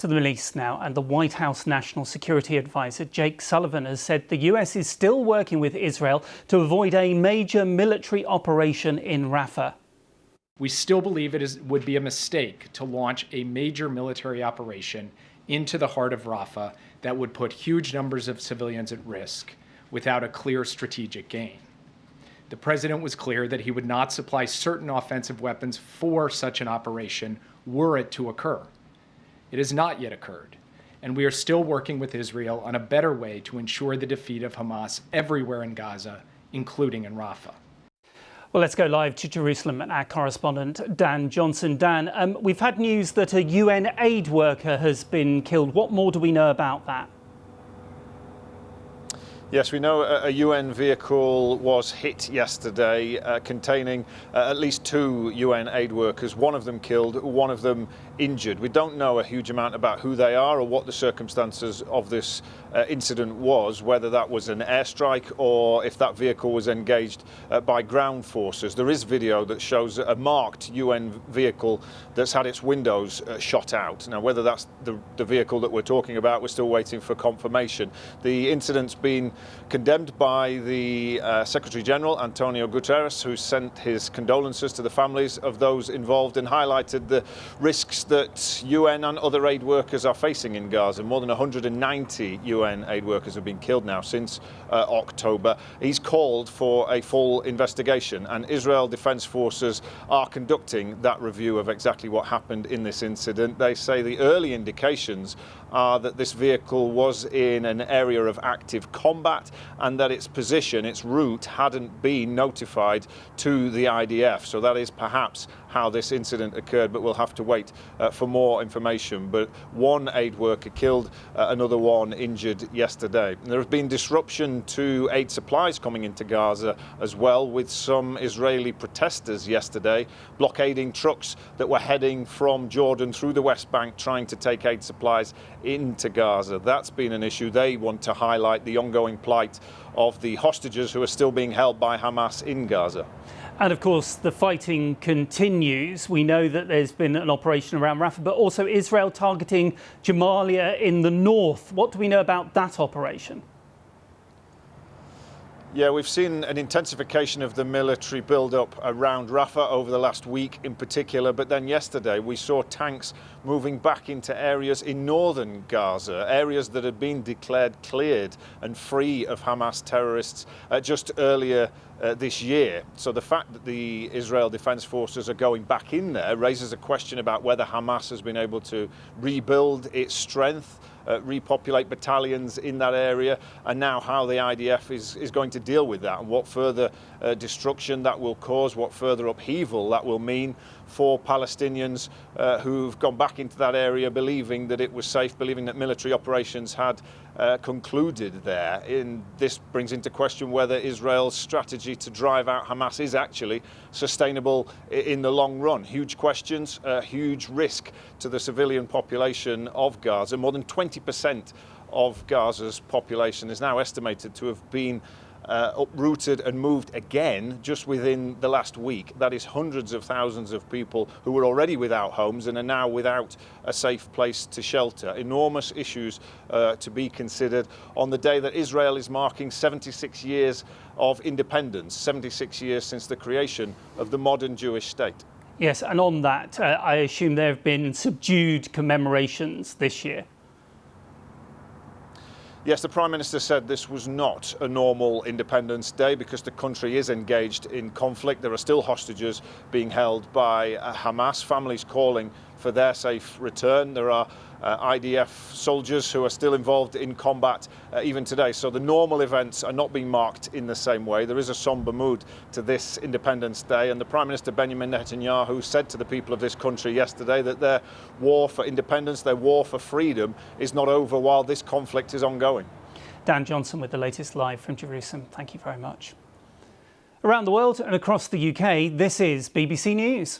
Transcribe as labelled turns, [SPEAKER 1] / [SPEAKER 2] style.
[SPEAKER 1] To the Middle East now, and the White House National Security Advisor Jake Sullivan has said the US is still working with Israel to avoid a major military operation in Rafah.
[SPEAKER 2] We still believe would be a mistake to launch a major military operation into the heart of Rafah that would put huge numbers of civilians at risk without a clear strategic gain. The president was clear that he would not supply certain offensive weapons for such an operation were it to occur. It has not yet occurred, and we are still working with Israel on a better way to ensure the defeat of Hamas everywhere in Gaza, including in Rafah.
[SPEAKER 1] Well, let's go live to Jerusalem and our correspondent Dan Johnson. Dan, we've had news that a UN aid worker has been killed. What more do we know about that?
[SPEAKER 3] Yes, we know a UN vehicle was hit yesterday containing at least 2 UN aid workers, one of them killed, one of them injured. We don't know a huge amount about who they are or what the circumstances of this incident was, whether that was an airstrike or if that vehicle was engaged by ground forces. There is video that shows a marked UN vehicle that's had its windows shot out. Now, whether that's the vehicle that we're talking about, we're still waiting for confirmation. The incident's been condemned by the Secretary General, Antonio Guterres, who sent his condolences to the families of those involved and highlighted the risks that UN and other aid workers are facing in Gaza. More than 190 UN aid workers have been killed now since October. He's called for a full investigation, and Israel Defense Forces are conducting that review of exactly what happened in this incident. They say the early indications are that this vehicle was in an area of active combat and that its position, its route, hadn't been notified to the IDF. So that is perhaps how this incident occurred, but we'll have to wait for more information. But one aid worker killed, another one injured yesterday. There has been disruption to aid supplies coming into Gaza as well, with some Israeli protesters yesterday blockading trucks that were heading from Jordan through the West Bank trying to take aid supplies into Gaza. That's been an issue. They want to highlight the ongoing plight of the hostages who are still being held by Hamas in Gaza.
[SPEAKER 1] And of course, the fighting continues. We know that there's been an operation around Rafah, but also Israel targeting Jabalia in the north. What do we know about that operation?
[SPEAKER 3] Yeah, we've seen an intensification of the military build-up around Rafah over the last week in particular, but then yesterday we saw tanks moving back into areas in northern Gaza, areas that had been declared cleared and free of Hamas terrorists just earlier this year. So the fact that the Israel Defense Forces are going back in there raises a question about whether Hamas has been able to rebuild its strength, repopulate battalions in that area, and now how the IDF is going to deal with that and what further destruction that will cause, what further upheaval that will mean for Palestinians who've gone back into that area believing that it was safe, believing that military operations had concluded there. This brings into question whether Israel's strategy to drive out Hamas is actually sustainable in the long run. Huge questions, huge risk to the civilian population of Gaza. More than 20% of Gaza's population is now estimated to have been uprooted and moved again just within the last week. That is hundreds of thousands of people who were already without homes and are now without a safe place to shelter. Enormous issues to be considered on the day that Israel is marking 76 years of independence, 76 years since the creation of the modern Jewish state.
[SPEAKER 1] Yes, and on that, I assume there have been subdued commemorations this year.
[SPEAKER 3] Yes, the Prime Minister said this was not a normal Independence Day because the country is engaged in conflict. There are still hostages being held by Hamas, families calling for their safe return. There are IDF soldiers who are still involved in combat even today. So the normal events are not being marked in the same way. There is a somber mood to this Independence Day, and the Prime Minister Benjamin Netanyahu said to the people of this country yesterday that their war for independence, their war for freedom is not over while this conflict is ongoing.
[SPEAKER 1] Dan Johnson with the latest live from Jerusalem. Thank you very much. Around the world and across the UK, this is BBC News.